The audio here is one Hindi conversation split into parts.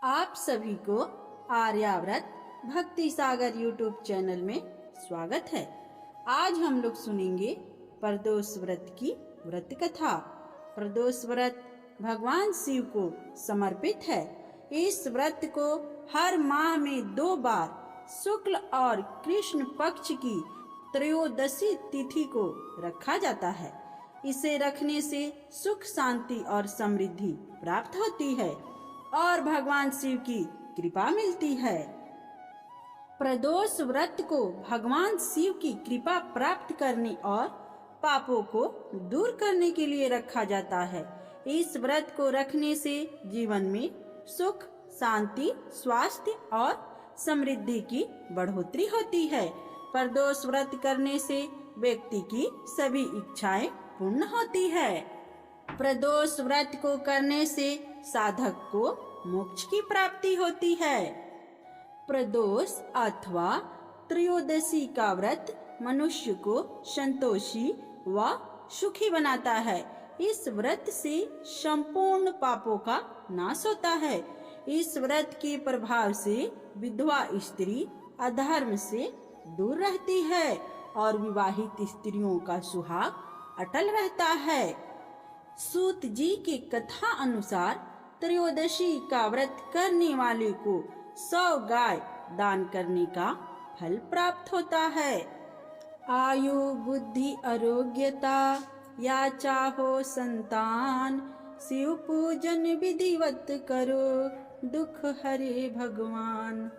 आप सभी को आर्याव्रत भक्ति सागर यूट्यूब चैनल में स्वागत है। आज हम लोग सुनेंगे प्रदोष व्रत की व्रत कथा। प्रदोष व्रत भगवान शिव को समर्पित है। इस व्रत को हर माह में 2 बार शुक्ल और कृष्ण पक्ष की त्रयोदशी तिथि को रखा जाता है। इसे रखने से सुख शांति और समृद्धि प्राप्त होती है और भगवान शिव की कृपा मिलती है। प्रदोष व्रत को भगवान शिव की कृपा प्राप्त करने और पापों को दूर करने के लिए रखा जाता है। इस व्रत को रखने से जीवन में सुख, शांति, स्वास्थ्य और समृद्धि की बढ़ोतरी होती है। प्रदोष व्रत करने से व्यक्ति की सभी इच्छाएं पूर्ण होती है। प्रदोष व्रत को करने से साधक को मोक्ष की प्राप्ति होती है। प्रदोष अथवा त्रयोदशी का व्रत मनुष्य को संतोषी व सुखी बनाता है। इस व्रत से संपूर्ण पापों का नाश होता है। इस व्रत के प्रभाव से विधवा स्त्री अधर्म से दूर रहती है और विवाहित स्त्रियों का सुहाग अटल रहता है। सूत जी की कथा अनुसार त्रयोदशी का व्रत करने वाले को 100 गाय दान करने का फल प्राप्त होता है। आयु, बुद्धि, आरोग्यता या चाहो संतान, शिव पूजन विधिवत करो, दुख हरे भगवान।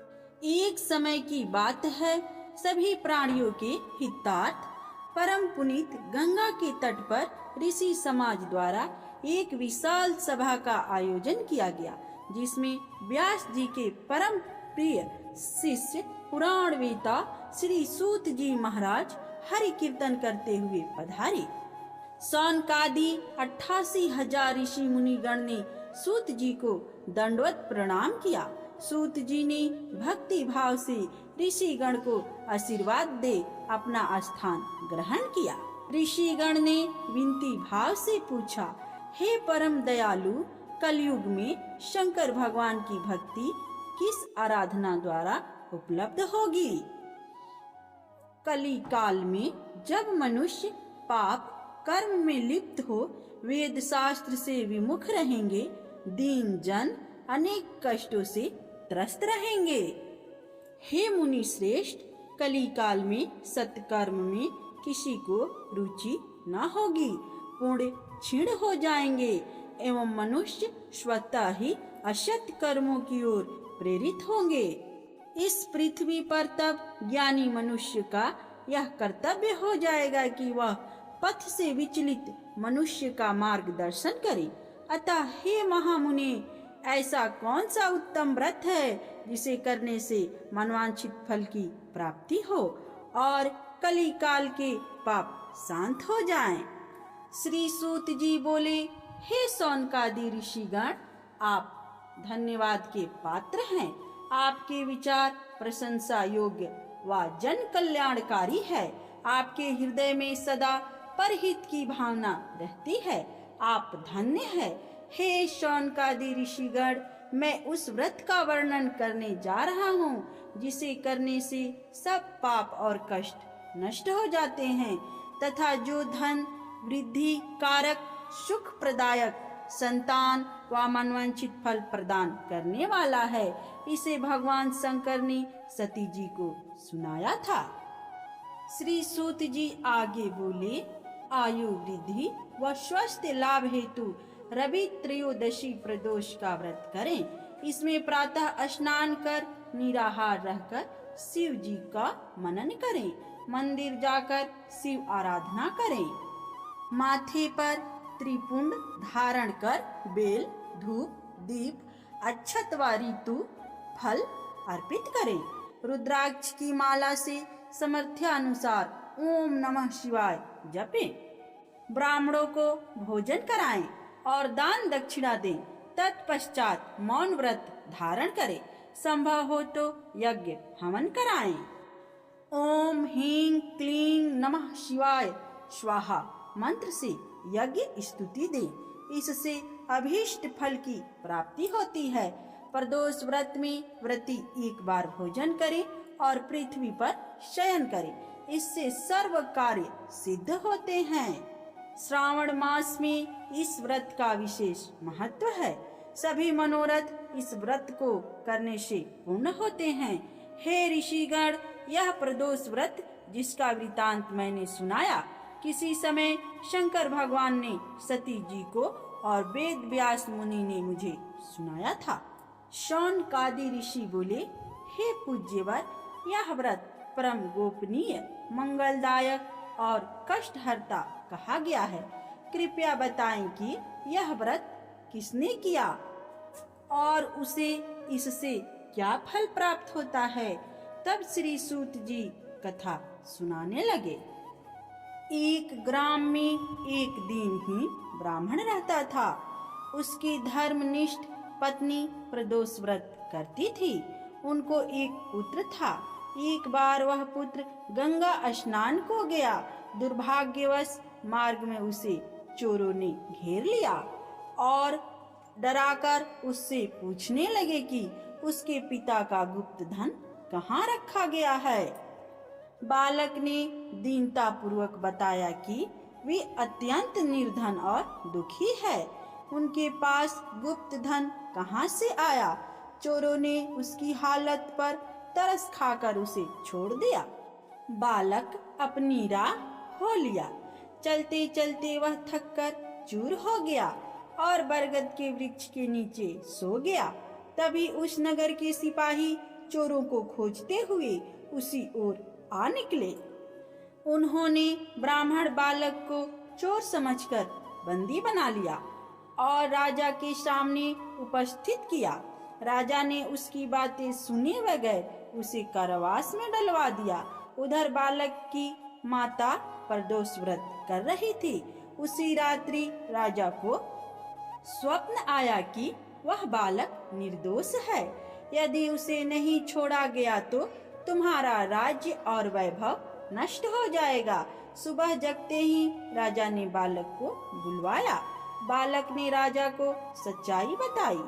एक समय की बात है, सभी प्राणियों के हितार्थ परम पुनीत गंगा के तट पर ऋषि समाज द्वारा एक विशाल सभा का आयोजन किया गया, जिसमें व्यास जी के परम प्रिय शिष्य पुराण वेता श्री सूत जी महाराज हरि कीर्तन करते हुए पधारे। सौनकादि 88,000 ऋषि मुनिगण ने सूत जी को दंडवत प्रणाम किया। सूत जी ने भक्ति भाव से ऋषिगण को आशीर्वाद दे अपना स्थान ग्रहण किया। ऋषिगण ने विनती भाव से पूछा, हे परम दयालु, कलयुग में शंकर भगवान की भक्ति किस आराधना द्वारा उपलब्ध होगी? कली काल में जब मनुष्य पाप कर्म में लिप्त हो वेद शास्त्र से विमुख रहेंगे, दीन जन अनेक कष्टों से त्रस्त रहेंगे। हे मुनि श्रेष्ठ, कली काल में सत्कर्म में किसी को रुचि न होगी, पुण्य क्षीण हो जाएंगे एवं मनुष्य स्वतः ही असत कर्मों की ओर प्रेरित होंगे। इस पृथ्वी पर तब ज्ञानी मनुष्य का यह कर्तव्य हो जाएगा कि वह पथ से विचलित मनुष्य का मार्गदर्शन करे। अतः हे महामुने, ऐसा कौन सा उत्तम व्रत है जिसे करने से मनवांछित फल की प्राप्ति हो और कली काल के पाप शांत हो जाएं? श्री सूत जी बोले, हे सौनकादि ऋषिगण, आप धन्यवाद के पात्र हैं। आपके विचार प्रशंसा योग्य व जन कल्याणकारी है। आपके हृदय में सदा परहित की भावना रहती है। आप धन्य है। हे शौनकादि ऋषिगण, मैं उस व्रत का वर्णन करने जा रहा हूँ जिसे करने से सब पाप और कष्ट नष्ट हो जाते हैं तथा जो धन वृद्धि कारक, सुख प्रदायक, संतान व मनवांछित फल प्रदान करने वाला है। इसे भगवान शंकर ने सती जी को सुनाया था। श्री सूत जी आगे बोले, आयु वृद्धि व स्वास्थ्य लाभ हेतु रवि त्रयोदशी प्रदोष का व्रत करें। इसमें प्रातः स्नान कर निराहार रहकर शिव जी का मनन करें। मंदिर जाकर शिव आराधना करें। माथे पर त्रिपुंड धारण कर बेल, धूप, दीप, अक्षत व ऋतु फल अर्पित करें। रुद्राक्ष की माला से समर्थ्यानुसार ओम नमः शिवाय जपें। ब्राह्मणों को भोजन कराएं और दान दक्षिणा दें। तत्पश्चात मौन व्रत धारण करें। संभव हो तो यज्ञ हवन कराएं। ओम ह्रीं क्लीं नमः शिवाय स्वाहा मंत्र से यज्ञ स्तुति दें। इससे अभीष्ट फल की प्राप्ति होती है। प्रदोष व्रत में व्रती एक बार भोजन करे और पृथ्वी पर शयन करे, इससे सर्व कार्य सिद्ध होते हैं। श्रावण मास में इस व्रत का विशेष महत्व है। सभी मनोरथ इस व्रत को करने से पूर्ण होते हैं। हे ऋषिगण, यह प्रदोष व्रत जिसका वृतांत मैंने सुनाया, किसी समय शंकर भगवान ने सती जी को और वेद व्यास मुनि ने मुझे सुनाया था। शौनकादि ऋषि बोले, हे पूज्यवर, यह व्रत परम गोपनीय, मंगलदायक और कष्टहर्ता कहा गया है। कृपया बताएं कि यह व्रत किसने किया और उसे इससे क्या फल प्राप्त होता है। तब श्री सूत जी कथा सुनाने लगे। एक ग्राम में एक दीनहीन ब्राह्मण रहता था। उसकी धर्मनिष्ठ पत्नी प्रदोष व्रत करती थी। उनको एक पुत्र था। एक बार वह पुत्र गंगा स्नान को गया। दुर्भाग्यवश मार्ग में उसे चोरों ने घेर लिया और डराकर उससे पूछने लगे कि उसके पिता का गुप्त धन कहाँ रखा गया है। बालक ने दीनता पूर्वक बताया कि वे अत्यंत निर्धन और दुखी है। उनके पास गुप्त धन कहाँ से आया। चोरों ने उसकी हालत पर तरस खाकर उसे छोड़ दिया। बालक अपनी राह हो लिया। चलते चलते वह थककर चूर हो गया और बरगद के वृक्ष के नीचे सो गया। तभी उस नगर के सिपाही चोरों को खोजते हुए उसी ओर आ निकले। उन्होंने ब्राह्मण बालक को चोर समझकर बंदी बना लिया और राजा के सामने उपस्थित किया। राजा ने उसकी बातें सुने बगैर उसे कारावास में डलवा दिया। उधर बालक की माता प्रदोष व्रत कर रही थी। उसी रात्रि राजा को स्वप्न आया कि वह बालक निर्दोष है। यदि उसे नहीं छोड़ा गया तो तुम्हारा राज्य और वैभव नष्ट हो जाएगा। सुबह जगते ही राजा ने बालक को बुलवाया। बालक ने राजा को सच्चाई बताई।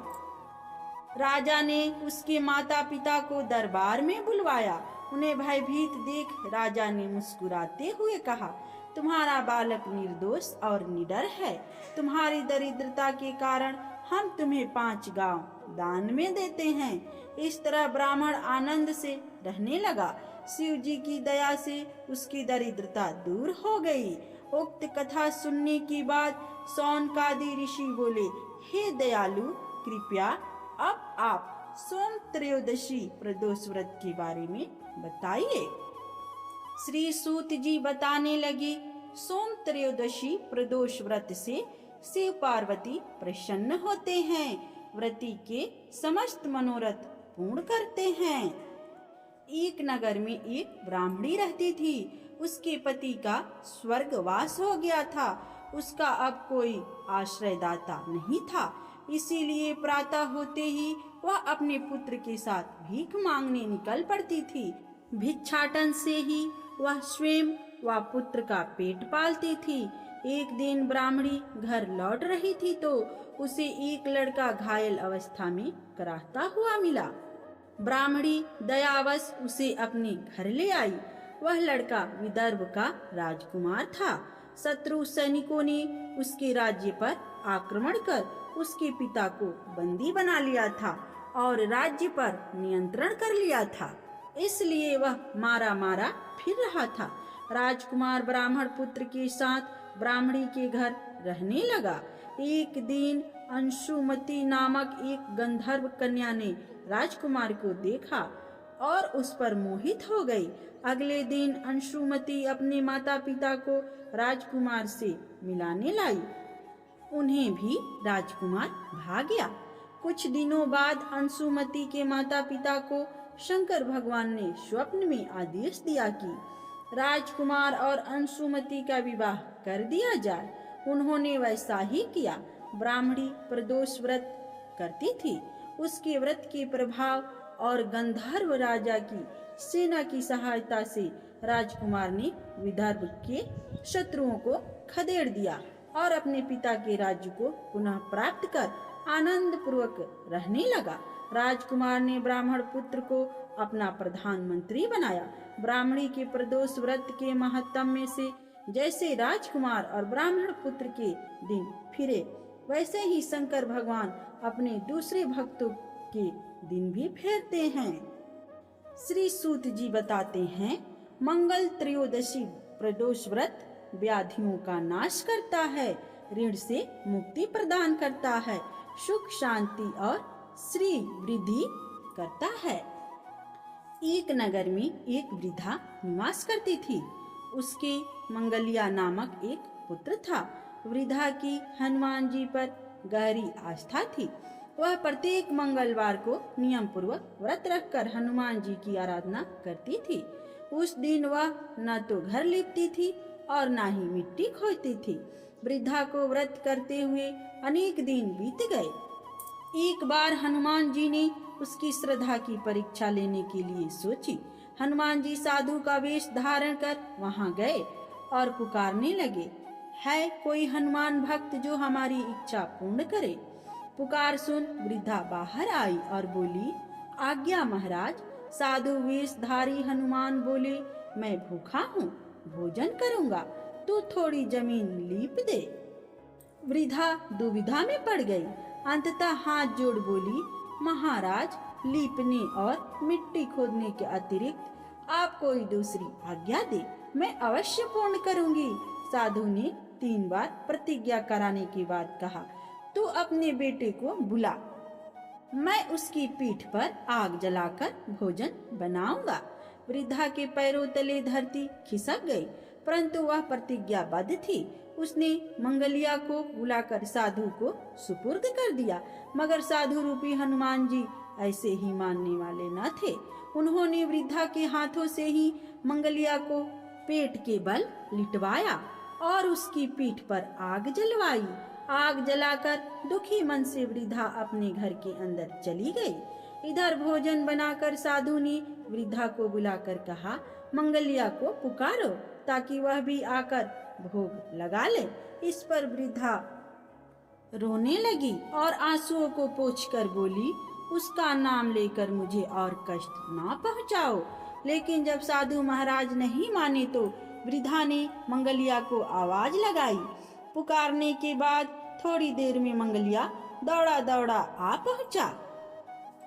राजा ने उसके माता पिता को दरबार में बुलवाया। उन्हें भयभीत देख राजा ने मुस्कुराते हुए कहा, तुम्हारा बालक निर्दोष और निडर है। तुम्हारी दरिद्रता के कारण हम तुम्हें 5 गांव दान में देते हैं। इस तरह ब्राह्मण आनंद से रहने लगा। शिव जी की दया से उसकी दरिद्रता दूर हो गई। उक्त कथा सुनने के बाद शौनकादि ऋषि बोले, हे दयालु, कृपया अब आप सोम त्रयोदशी प्रदोष व्रत के बारे में बताइए। श्री सूत जी बताने लगे, सोम त्रयोदशी प्रदोष व्रत से शिव पार्वती प्रसन्न होते हैं, व्रती के समस्त मनोरथ पूर्ण करते हैं। एक नगर में एक ब्राह्मणी रहती थी। उसके पति का स्वर्गवास हो गया था। उसका अब कोई आश्रयदाता नहीं था। इसीलिए प्रातः होते ही वह अपने पुत्र के साथ भीख मांगने निकल पड़ती थी। भिक्षाटन से ही वह स्वयं व पुत्र का पेट पालती थी। एक दिन ब्राह्मणी घर लौट रही थी तो उसे एक लड़का घायल अवस्था में कराहता हुआ मिला। ब्राह्मणी दयावश उसे अपने घर ले आई। वह लड़का विदर्भ का राजकुमार था। शत्रु सैनिकों ने उसके राज्य पर आक्रमण कर उसके पिता को बंदी बना लिया था और राज्य पर नियंत्रण कर लिया था। इसलिए वह मारा मारा फिर रहा था। राजकुमार ब्राह्मण पुत्र के साथ ब्राह्मणी के घर रहने लगा। एक दिन अंशुमती नामक एक गंधर्व कन्या ने राजकुमार को देखा और उस पर मोहित हो गई। अगले दिन अंशुमती अपने माता पिता को राजकुमार से मिलाने लाई। उन्हें भी राजकुमार भा गया। कुछ दिनों बाद अंशुमती के माता पिता को शंकर भगवान ने स्वप्न में आदेश दिया कि राजकुमार और अंशुमती का विवाह कर दिया जाए। उन्होंने वैसा ही किया। ब्राह्मणी प्रदोष व्रत करती थी। उसके व्रत के प्रभाव और गंधर्व राजा की सेना की सहायता से राजकुमार ने विदर्भ के शत्रुओं को खदेड़ दिया और अपने पिता के राज्य को पुनः प्राप्त कर आनंद पूर्वक रहने लगा। राजकुमार ने ब्राह्मण पुत्र को अपना प्रधानमंत्री बनाया। ब्राह्मणी के प्रदोष व्रत के महत्व में से जैसे राजकुमार और ब्राह्मण पुत्र के दिन फिरे, वैसे ही शंकर भगवान अपने दूसरे भक्तों के दिन भी फेरते हैं। श्री सूत जी बताते हैं, मंगल त्रयोदशी प्रदोष व्रत व्याधियों का नाश करता है, ऋण से मुक्ति प्रदान करता है, सुख शांति और श्री वृद्धि करता है। एक नगर में एक वृद्धा निवास करती थी। उसके मंगलिया नामक एक पुत्र था। वृद्धा की हनुमान जी पर गहरी आस्था थी। वह प्रत्येक मंगलवार को नियम पूर्वक व्रत रखकर हनुमान जी की आराधना करती थी। उस दिन वह न तो घर लिपती थी और न ही मिट्टी खोदती थी। वृद्धा को व्रत करते हुए अनेक दिन बीत गए। एक बार हनुमान जी ने उसकी श्रद्धा की परीक्षा लेने के लिए सोची। हनुमान जी साधु का वेश धारण कर वहां गए और पुकारने लगे, है कोई हनुमान भक्त जो हमारी इच्छा पूर्ण करे। पुकार सुन वृद्धा बाहर आई और बोली, आज्ञा महाराज। साधु वेशधारी हनुमान बोले, मैं भूखा हूँ, भोजन करूँगा, तू थोड़ी जमीन लीप दे। वृद्धा दुविधा में पड़ गई। अंततः हाथ जोड़ बोली, महाराज, लीपने और मिट्टी खोदने के अतिरिक्त आप कोई दूसरी आज्ञा दे, मैं अवश्य पूर्ण करूंगी। साधु ने 3 बार प्रतिज्ञा कराने के बाद कहा, तू अपने बेटे को बुला, मैं उसकी पीठ पर आग जलाकर भोजन बनाऊंगा। वृद्धा के पैरों तले धरती खिसक गई, परंतु वह प्रतिज्ञाबद्ध थी। उसने मंगलिया को बुलाकर साधु को सुपुर्द कर दिया, मगर साधु रूपी हनुमान जी ऐसे ही मानने वाले न थे। उन्होंने वृद्धा के हाथों से ही मंगलिया को पेट के बल लिटवाया और उसकी पीठ पर आग जलवाई। आग जलाकर दुखी मन से वृद्धा अपने घर के अंदर चली गई। इधर भोजन बनाकर साधु ने वृद्धा को बुलाकर कहा, मंगलिया को पुकारो ताकि वह भी आकर भोग लगा ले। इस पर वृद्धा रोने लगी और आंसुओं को पोंछकर बोली, उसका नाम लेकर मुझे और कष्ट ना पहुंचाओ। लेकिन जब साधु महाराज नहीं माने तो वृद्धा ने मंगलिया को आवाज लगाई। पुकारने के बाद थोड़ी देर में मंगलिया दौड़ा दौड़ा आ पहुंचा।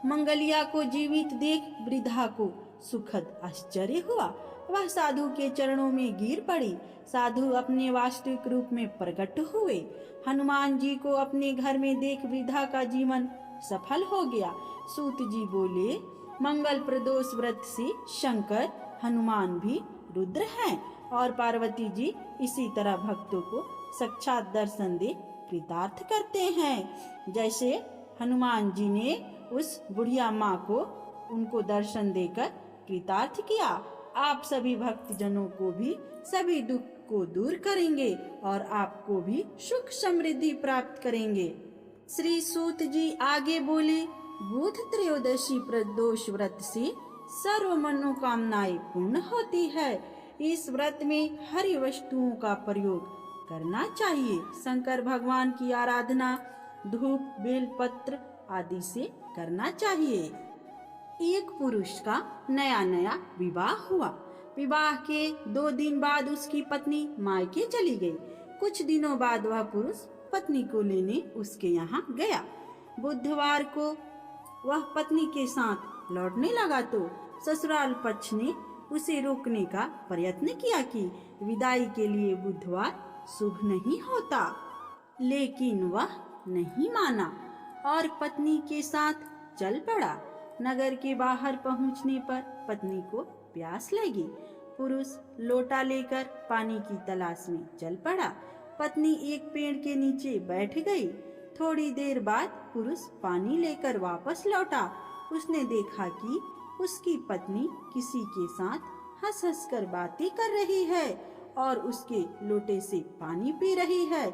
मंगलिया को जीवित देख वृद्धा को सुखद आश्चर्य हुआ। वह साधु के चरणों में गिर पड़ी। साधु अपने वास्तविक रूप में प्रकट हुए। हनुमान जी को अपने घर में देख वृद्धा का जीवन सफल हो गया। सूत जी बोले, मंगल प्रदोष व्रत से शंकर, हनुमान भी रुद्र हैं और पार्वती जी इसी तरह भक्तों को साक्षात दर्शन दे कृतार्थ करते हैं। जैसे हनुमान जी ने उस बुढ़िया माँ को उनको दर्शन देकर कृतार्थ किया, आप सभी भक्तजनों को भी सभी दुख को दूर करेंगे और आपको भी सुख समृद्धि प्राप्त करेंगे। श्री सूत जी आगे बोले, बुध त्रयोदशी प्रदोष व्रत से सर्व मनोकामनाएं पूर्ण होती है। इस व्रत में हरि वस्तुओं का प्रयोग करना चाहिए। शंकर भगवान की आराधना धूप, बेल पत्र आदि से करना चाहिए। एक पुरुष का नया नया विवाह हुआ। विवाह के 2 दिन बाद उसकी पत्नी मायके चली गई। कुछ दिनों बाद वह पुरुष पत्नी को लेने उसके यहाँ गया। बुधवार को वह पत्नी के साथ लौटने लगा तो ससुराल पक्ष ने उसे रोकने का प्रयत्न किया कि विदाई के लिए बुधवार शुभ नहीं होता, लेकिन वह नहीं माना और पत्नी के साथ चल पड़ा। नगर के बाहर पहुंचने पर पत्नी को प्यास लगी। पुरुष लोटा लेकर पानी की तलाश में चल पड़ा। पत्नी एक पेड़ के नीचे बैठ गई। थोड़ी देर बाद पुरुष पानी लेकर वापस लौटा। उसने देखा कि उसकी पत्नी किसी के साथ हंस हंस कर बातें कर रही है और उसके लोटे से पानी पी रही है।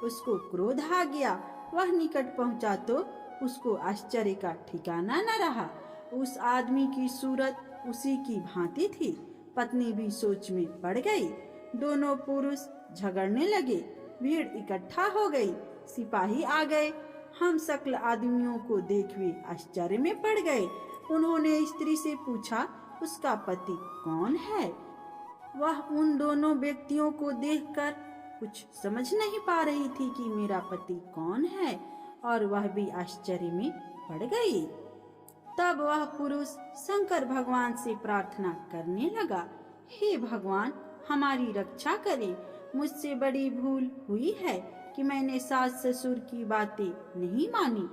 उसको क्रोध आ गया। वह निकट पहुंचा तो उसको आश्चर्य का ठिकाना न रहा। उस आदमी की सूरत उसी की भांति थी। पत्नी भी सोच में पड़ गई। दोनों पुरुष झगड़ने लगे। भीड़ इकट्ठा हो गई। सिपाही आ गए। हम सकल आदमियों को देख वे आश्चर्य में पड़ गए। उन्होंने स्त्री से पूछा, उसका पति कौन है? वह उन दोनों व्यक्तियों को देखकर कुछ समझ नहीं पा रही थी कि मेरा पति कौन है, और वह भी आश्चर्य में पड़ गई। तब वह पुरुष शंकर भगवान से प्रार्थना करने लगा, हे भगवान, हमारी रक्षा करें। मुझसे बड़ी भूल हुई है कि मैंने सास ससुर की बातें नहीं मानी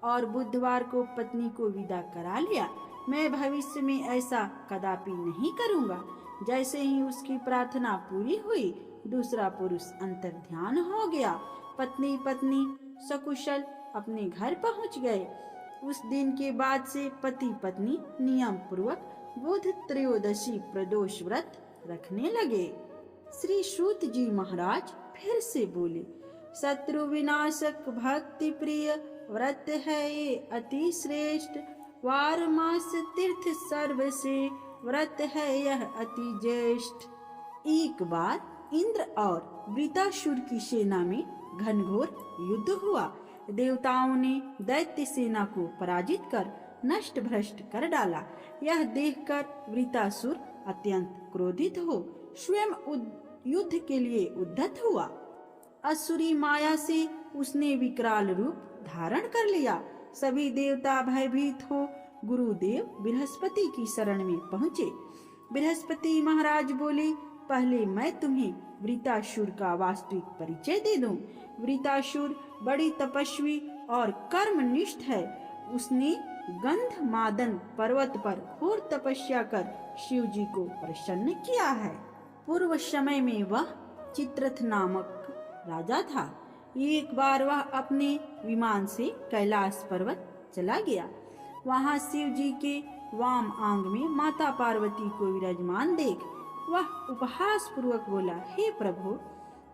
और बुधवार को पत्नी को विदा करा लिया। मैं भविष्य में ऐसा कदापि नहीं करूंगा। जैसे ही उसकी प्रार्थना पूरी हुई, दूसरा पुरुष अंतर्ध्यान हो गया। पत्नी पत्नी सकुशल अपने घर पहुंच गए। उस दिन के बाद से पति पत्नी नियम पूर्वक बुध त्रयोदशी प्रदोष व्रत रखने लगे। श्री सूत जी महाराज फिर से बोले, शत्रु विनाशक भक्ति प्रिय व्रत है ये अति श्रेष्ठ। वार मास तीर्थ सर्व से व्रत है यह अति ज्येष्ठ। एक बार इंद्र और वृतासुर की सेना में घनघोर युद्ध हुआ। देवताओं ने दैत्य सेना को पराजित कर नष्ट भ्रष्ट कर डाला। यह देखकर वृतासुर अत्यंत क्रोधित हो स्वयं युद्ध के लिए उद्यत हुआ। असुरी माया से उसने विकराल रूप धारण कर लिया। सभी देवता भयभीत हो गुरुदेव बृहस्पति की शरण में पहुँचे। बृहस्पति महाराज बोले, पहले मैं तुम्हें वृतासुर का वास्तविक परिचय दे दूं। वृतासुर बड़ी तपस्वी और कर्मनिष्ठ है। उसने गंधमादन पर्वत पर घोर तपस्या कर शिव जी को प्रसन्न किया है। पूर्व समय में वह चित्रथ नामक राजा था। एक बार वह अपने विमान से कैलाश पर्वत चला गया। वहां शिव जी के वाम आंग में माता पार्वती को विराजमान देख वह उपहास पूर्वक बोला, हे प्रभु,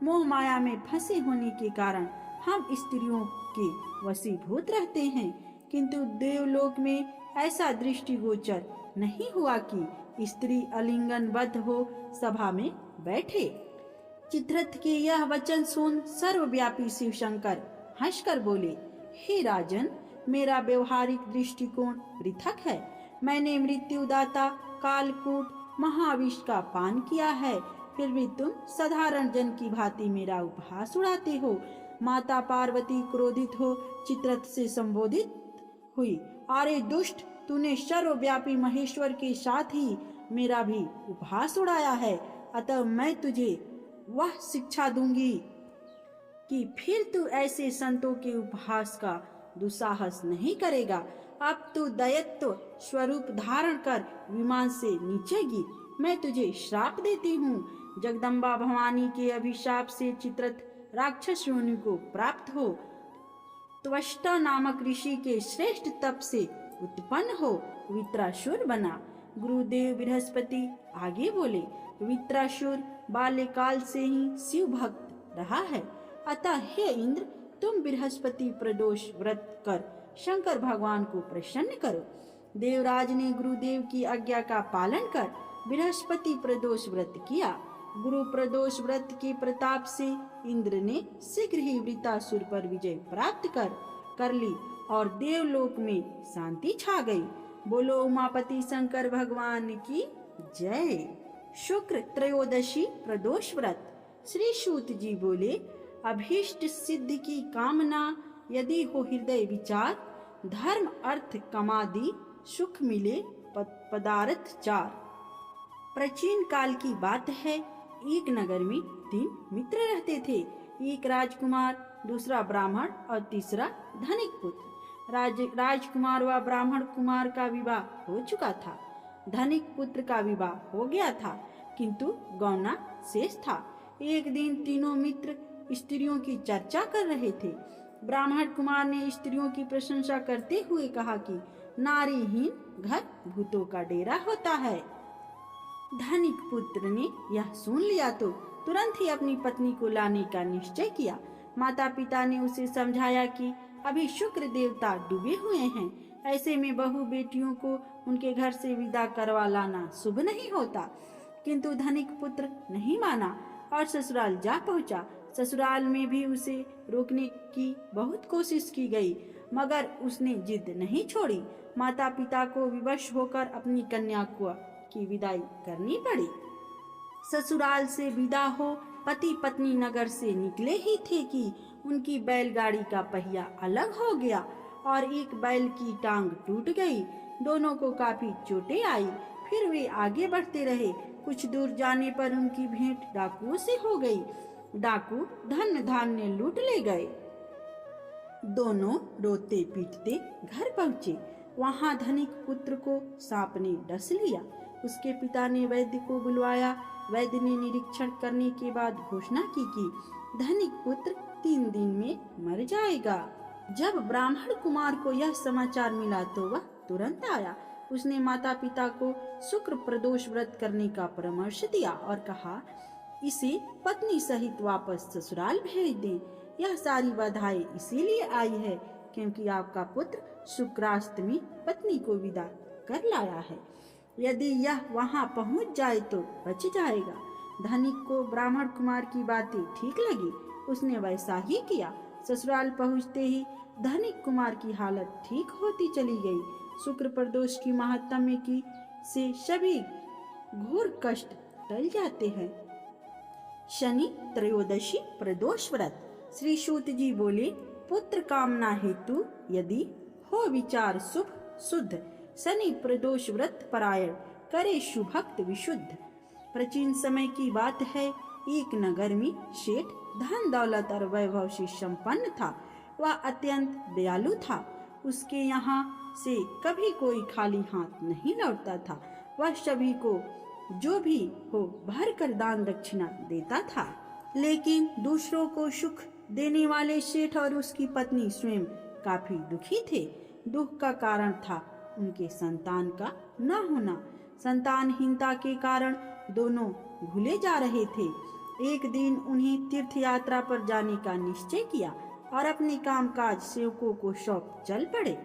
मोह माया में फंसे होने के कारण हम स्त्रियों के वशीभूत रहते हैं, किंतु देवलोक में ऐसा दृष्टिगोचर नहीं हुआ कि स्त्री आलिंगनबद्ध हो सभा में बैठे। चित्रथ के यह वचन सुन सर्वव्यापी शिव शंकर हंसकर बोले, हे राजन, मेरा व्यवहारिक दृष्टिकोण पृथक है। मैंने मृत्युदाता कालकूट महाविष का पान किया है, फिर भी तुम साधारण जन की भांति मेरा उपहास उड़ाते हो। माता पार्वती क्रोधित हो चित्रथ से संबोधित हुई, अरे दुष्ट, तूने सर्वव्यापी महेश्वर के साथ ही मेरा भी उपहास उड़ाया है। अतः मैं तुझे वह शिक्षा दूंगी कि फिर तू ऐसे संतों के उपहास का दुस्साहस नहीं करेगा। अब तू दैत्य स्वरूप धारण कर विमान से नीचे गिर। मैं तुझे श्राप देती हूँ। जगदम्बा भवानी के अभिशाप से चित्रथ राक्षस योनि को प्राप्त हो, त्वष्टा नामक ऋषि के श्रेष्ठ तप से उत्पन्न हो वित्रासुर बना। गुरुदेव बृहस्पति आगे बोले, वित्रासुर बाल्यकाल से ही शिव भक्त रहा है। अतः हे इंद्र, तुम बृहस्पति प्रदोष व्रत कर शंकर भगवान को प्रसन्न करो। देवराज ने गुरुदेव की आज्ञा का पालन कर बृहस्पति प्रदोष व्रत किया। गुरु प्रदोष व्रत के प्रताप से इंद्र ने शीघ्र ही वृतासुर पर विजय प्राप्त कर ली और देवलोक में शांति छा गई। बोलो उमापति शंकर भगवान की जय। शुक्र त्रयोदशी प्रदोष व्रत। श्री सूत जी बोले, अभीष्ट सिद्धि की कामना यदि हो हृदय विचार, धर्म अर्थ कमादि सुख मिले पदार्थ चार। प्राचीन काल की बात है, एक नगर में 3 मित्र रहते थे। एक राजकुमार, दूसरा ब्राह्मण और तीसरा धनिक पुत्र। राजकुमार व ब्राह्मण कुमार का विवाह हो चुका था। धनिक पुत्र का विवाह हो गया था, किंतु गौना शेष था। एक दिन तीनों मित्र स्त्रियों की चर्चा कर रहे थे। ब्राह्मण कुमार ने स्त्रियों की प्रशंसा करते हुए कहा कि नारीहीन घर भूतों का डेरा होता है। धनिक पुत्र ने यह सुन लिया तो तुरंत ही अपनी पत्नी को लाने का निश्चय किया। माता पिता ने उसे समझाया कि अभी शुक्र देवता डूबे हुए हैं, ऐसे में बहू बेटियों को उनके घर से विदा करवा लाना शुभ नहीं होता। किंतु धनिक पुत्र नहीं माना और ससुराल जा पहुंचा। ससुराल में भी उसे रोकने की बहुत कोशिश की गई, मगर उसने जिद नहीं छोड़ी। माता पिता को विवश होकर अपनी कन्या को की विदाई करनी पड़ी। ससुराल से विदा हो पति पत्नी नगर से निकले ही थे कि उनकी बैलगाड़ी का पहिया अलग हो गया और एक बैल की टांग टूट गई। दोनों को काफी चोटें आई। फिर वे आगे बढ़ते रहे। कुछ दूर जाने पर उनकी भेंट डाकुओं से हो गई। डाकू धन धान्य लूट ले गए। दोनों रोते पीटते घर पहुँचे। वहाँ धनिक पुत्र को सांप ने डस लिया। उसके पिता ने वैद्य को बुलवाया। वैद्य ने निरीक्षण करने के बाद घोषणा की कि धनिक पुत्र 3 दिन में मर जाएगा। जब ब्राह्मण कुमार को यह समाचार मिला तो वह तुरंत आया। उसने माता पिता को शुक्र प्रदोष व्रत करने का परामर्श दिया और कहा, इसे पत्नी सहित वापस ससुराल भेज दें। यह सारी बाधाएं इसीलिए आई है क्योंकि आपका पुत्र शुक्राष्टमी पत्नी को विदा कर लाया है। यदि यह वहां पहुंच जाए तो बच जाएगा। धनिक को ब्राह्मण कुमार की बातें ठीक लगी। उसने वैसा ही किया। ससुराल पहुंचते ही धनिक कुमार की हालत ठीक होती चली गई। शुक्र प्रदोष की महात्म्य की से सभी घोर कष्ट टल जाते हैं। शनि त्रयोदशी प्रदोष व्रत। श्री सूत जी बोले, पुत्र कामना हेतु यदि हो विचार शुभ शुद्ध, शनि प्रदोष व्रत परायण करे शुभक्त विशुद्ध। प्राचीन समय की बात है, एक नगर में सेठ धन दौलत और वैभव से संपन्न था। वह अत्यंत दयालु था। उसके यहाँ से कभी कोई खाली हाथ नहीं लौटता था। वह सभी को जो भी हो भर कर दान दक्षिणा देता था। लेकिन दूसरों को सुख देने वाले सेठ और उसकी पत्नी स्वयं काफी दुखी थे। दुख का कारण था उनके संतान का न होना। संतानहीनता के कारण दोनों भूले जा रहे थे। एक दिन उन्हें तीर्थ यात्रा पर जाने का निश्चय किया और अपने कामकाज सेवकों को सौंप चल पड़े।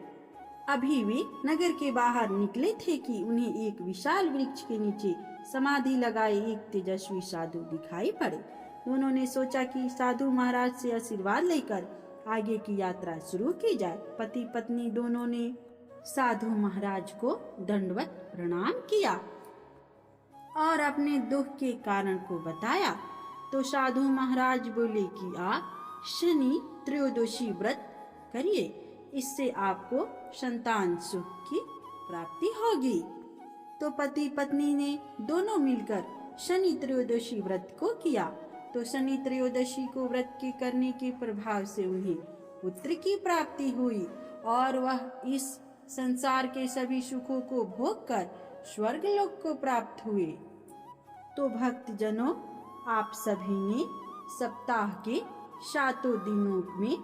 अभी वे नगर के बाहर निकले थे कि उन्हें एक विशाल वृक्ष के नीचे समाधि लगाए एक तेजस्वी साधु दिखाई पड़े। दोनों ने सोचा कि साधु महाराज से आशीर्वाद लेकर आगे की यात्रा शुरू की जाए। पति पत्नी दोनों ने साधु महाराज को दंडवत प्रणाम किया और अपने दुख के कारण को बताया। तो साधु महाराज बोले कि आप शनि त्रयोदशी व्रत करिए, इससे आपको संतान सुख की प्राप्ति होगी। तो पति पत्नी ने दोनों मिलकर शनि त्रयोदशी व्रत को किया। तो शनि त्रयोदशी को व्रत के करने के प्रभाव से उन्हें पुत्र की प्राप्ति हुई और वह इस संसार के सभी सुखों को भोग कर स्वर्ग लोक को प्राप्त हुए। तो भक्त जनों, आप सभी ने सप्ताह के 7 दिनों में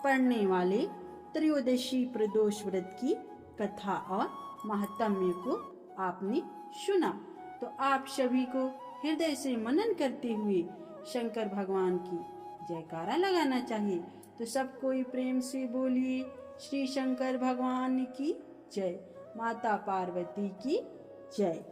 पढ़ने वाले त्रयोदशी प्रदोष व्रत की कथा और महात्म्य को आपने सुना। तो आप सभी को हृदय से मनन करते हुए शंकर भगवान की जयकारा लगाना चाहिए। तो सब कोई प्रेम से बोलिए, श्री शंकर भगवान की जय, माता पार्वती की जय।